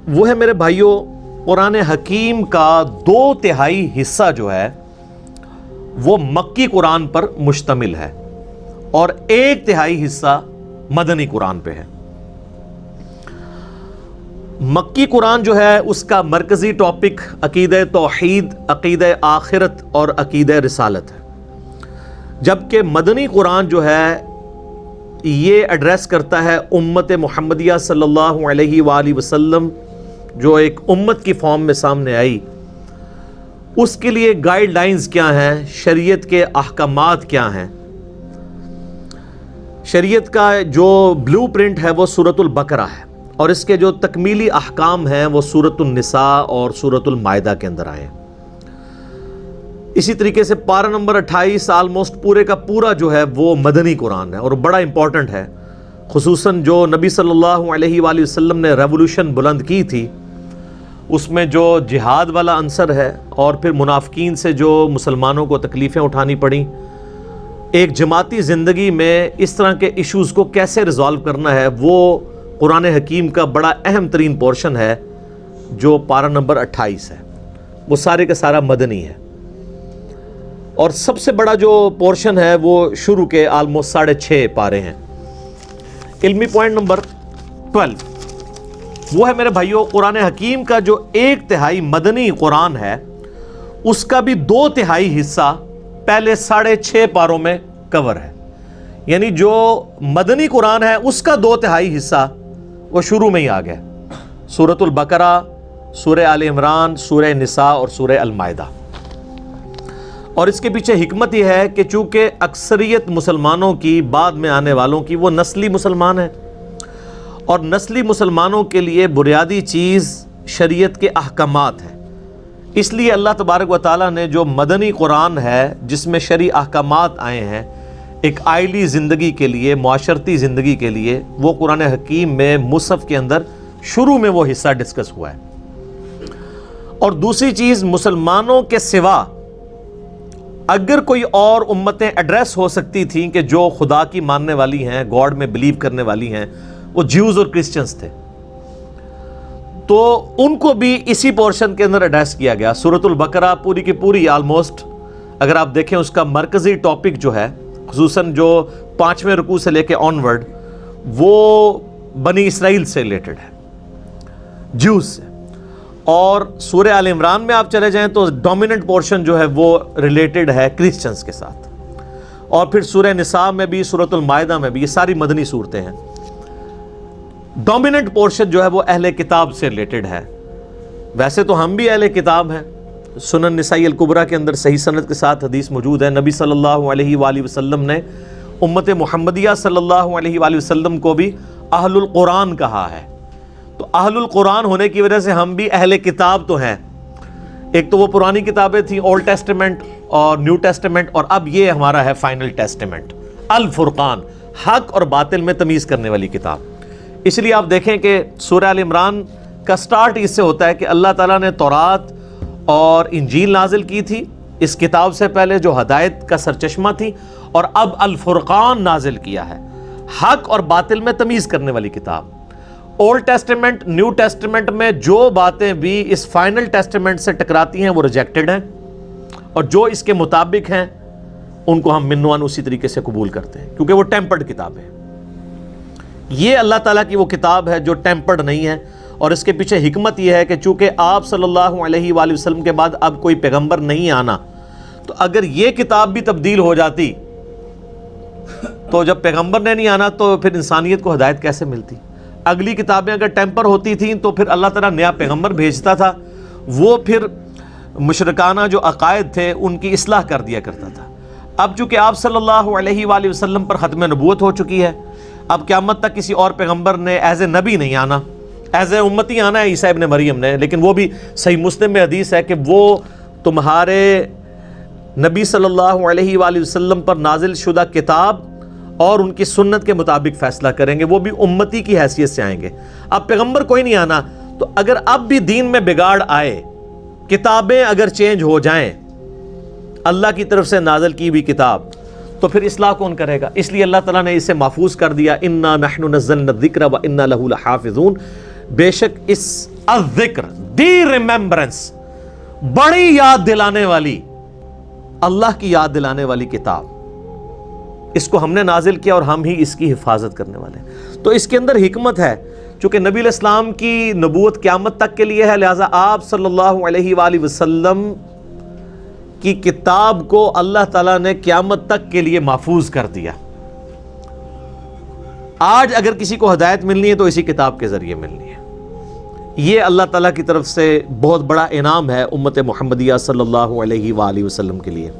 وہ ہے میرے بھائیوں قرآن حکیم کا 2/3 حصہ جو ہے وہ مکی قرآن پر مشتمل ہے اور 1/3 حصہ مدنی قرآن پہ ہے۔ مکی قرآن جو ہے اس کا مرکزی ٹاپک عقیدہ توحید، عقیدہ آخرت اور عقیدہ رسالت ہے، جبکہ مدنی قرآن جو ہے یہ ایڈریس کرتا ہے امت محمدیہ صلی اللہ علیہ وآلہ وسلم جو ایک امت کی فارم میں سامنے آئی، اس کے لیے گائیڈ لائنز کیا ہیں، شریعت کے احکامات کیا ہیں۔ شریعت کا جو بلو پرنٹ ہے وہ سورۃ البقرہ ہے اور اس کے جو تکمیلی احکام ہیں وہ سورۃ النساء اور سورۃ المائدہ کے اندر آئے ہیں۔ اسی طریقے سے پارہ نمبر 28 آلموسٹ پورے کا پورا جو ہے وہ مدنی قرآن ہے اور بڑا امپورٹنٹ ہے، خصوصاً جو نبی صلی اللہ علیہ وآلہ وسلم نے ریولوشن بلند کی تھی، اس میں جو جہاد والا عنصر ہے اور پھر منافقین سے جو مسلمانوں کو تکلیفیں اٹھانی پڑیں، ایک جماعتی زندگی میں اس طرح کے ایشوز کو کیسے ریزالو کرنا ہے، وہ قرآن حکیم کا بڑا اہم ترین پورشن ہے جو پارہ نمبر 28 ہے، وہ سارے کا سارا مدنی ہے۔ اور سب سے بڑا جو پورشن ہے وہ شروع کے آلموسٹ 6.5 پارے ہیں۔ علمی پوائنٹ نمبر 12 وہ ہے میرے بھائیوں قرآن حکیم کا جو 1/3 مدنی قرآن ہے اس کا بھی 2/3 حصہ پہلے 6.5 پاروں میں کور ہے، یعنی جو مدنی قرآن ہے اس کا 2/3 حصہ وہ شروع میں ہی آ گیا، سورۃ البقرہ، سورہ آل عمران، سورہ نساء اور سورہ المائدہ۔ اور اس کے پیچھے حکمت یہ ہے کہ چونکہ اکثریت مسلمانوں کی بعد میں آنے والوں کی وہ نسلی مسلمان ہیں اور نسلی مسلمانوں کے لیے بنیادی چیز شریعت کے احکامات ہیں، اس لیے اللہ تبارک و تعالیٰ نے جو مدنی قرآن ہے جس میں شرعی احکامات آئے ہیں ایک آئلی زندگی کے لیے، معاشرتی زندگی کے لیے، وہ قرآن حکیم میں مصحف کے اندر شروع میں وہ حصہ ڈسکس ہوا ہے۔ اور دوسری چیز، مسلمانوں کے سوا اگر کوئی اور امتیں ایڈریس ہو سکتی تھیں کہ جو خدا کی ماننے والی ہیں، گاڈ میں بلیو کرنے والی ہیں، وہ جیوز اور کرسچنز تھے، تو ان کو بھی اسی پورشن کے اندر ایڈریس کیا گیا۔ سورۃ البقرہ پوری کی پوری آلموسٹ اگر آپ دیکھیں اس کا مرکزی ٹاپک جو ہے، خصوصاً جو 5ویں رکوع سے لے کے آنورڈ، وہ بنی اسرائیل سے ریلیٹڈ ہے، جیوز سے۔ اور سورہ آل عمران میں آپ چلے جائیں تو ڈومیننٹ پورشن جو ہے وہ ریلیٹڈ ہے کرسچنز کے ساتھ، اور پھر سورہ نساء میں بھی، سورۃ المائدہ میں بھی، یہ ساری مدنی صورتیں ہیں۔ ڈومیننٹ پورشن جو ہے وہ اہل کتاب سے ریلیٹڈ ہے۔ ویسے تو ہم بھی اہل کتاب ہیں، سنن نسائی الکبریٰ کے اندر صحیح سند کے ساتھ حدیث موجود ہے، نبی صلی اللہ علیہ وآلہ وسلم نے امت محمدیہ صلی اللہ علیہ وآلہ وسلم کو بھی اہل القرآن کہا ہے، تو اہل القرآن ہونے کی وجہ سے ہم بھی اہل کتاب تو ہیں۔ ایک تو وہ پرانی کتابیں تھیں، اولڈ ٹیسٹمنٹ اور نیو ٹیسٹمنٹ، اور اب یہ ہمارا ہے فائنل ٹیسٹمنٹ، الفرقان، حق اور باطل میں تمیز کرنے والی کتاب۔ اس لیے آپ دیکھیں کہ سورہ آل عمران کا سٹارٹ اس سے ہوتا ہے کہ اللہ تعالیٰ نے تورات اور انجیل نازل کی تھی اس کتاب سے پہلے جو ہدایت کا سرچشمہ تھی، اور اب الفرقان نازل کیا ہے، حق اور باطل میں تمیز کرنے والی کتاب۔ اولڈ ٹیسٹمنٹ، نیو ٹیسٹمنٹ میں جو باتیں بھی اس فائنل ٹیسٹمنٹ سے ٹکراتی ہیں وہ ریجیکٹڈ ہیں، اور جو اس کے مطابق ہیں ان کو ہم منوان اسی طریقے سے قبول کرتے ہیں، کیونکہ وہ ٹیمپرڈ کتاب ہے۔ یہ اللہ تعالیٰ کی وہ کتاب ہے جو ٹیمپرڈ نہیں ہے، اور اس کے پیچھے حکمت یہ ہے کہ چونکہ آپ صلی اللہ علیہ وآلہ وسلم کے بعد اب کوئی پیغمبر نہیں آنا، تو اگر یہ کتاب بھی تبدیل ہو جاتی تو جب پیغمبر نے نہیں آنا تو پھر انسانیت کو ہدایت کیسے ملتی؟ اگلی کتابیں اگر ٹیمپر ہوتی تھیں تو پھر اللہ تعالیٰ نیا پیغمبر بھیجتا تھا، وہ پھر مشرکانہ جو عقائد تھے ان کی اصلاح کر دیا کرتا تھا۔ اب چونکہ آپ صلی اللہ علیہ وآلہ وسلم پر ختم نبوت ہو چکی ہے، اب قیامت تک کسی اور پیغمبر نے ایز اے نبی نہیں آنا، ایز اے امتی آنا ہے عیسیٰ ابن مریم نے، لیکن وہ بھی صحیح مسلم میں حدیث ہے کہ وہ تمہارے نبی صلی اللہ علیہ وآلہ وسلم پر نازل شدہ کتاب اور ان کی سنت کے مطابق فیصلہ کریں گے، وہ بھی امتی کی حیثیت سے آئیں گے۔ اب پیغمبر کوئی نہیں آنا، تو اگر اب بھی دین میں بگاڑ آئے، کتابیں اگر چینج ہو جائیں، اللہ کی طرف سے نازل کی ہوئی کتاب، تو پھر اصلاح کون کرے گا؟ اس لیے اللہ تعالیٰ نے اسے محفوظ کر دیا، انا نحن نزلنا الذکر وانا لہ لحافظون، بے شک اس الذکر، دی ریممبرنس، بڑی یاد دلانے والی، اللہ کی یاد دلانے والی کتاب، اس کو ہم نے نازل کیا اور ہم ہی اس کی حفاظت کرنے والے ہیں۔ تو اس کے اندر حکمت ہے، چونکہ نبی علیہ السلام کی نبوت قیامت تک کے لیے ہے، لہٰذا آپ صلی اللہ علیہ وآلہ وسلم کی کتاب کو اللہ تعالیٰ نے قیامت تک کے لیے محفوظ کر دیا۔ آج اگر کسی کو ہدایت ملنی ہے تو اسی کتاب کے ذریعے ملنی ہے۔ یہ اللہ تعالیٰ کی طرف سے بہت بڑا انعام ہے امت محمدیہ صلی اللہ علیہ وآلہ وسلم کے لیے۔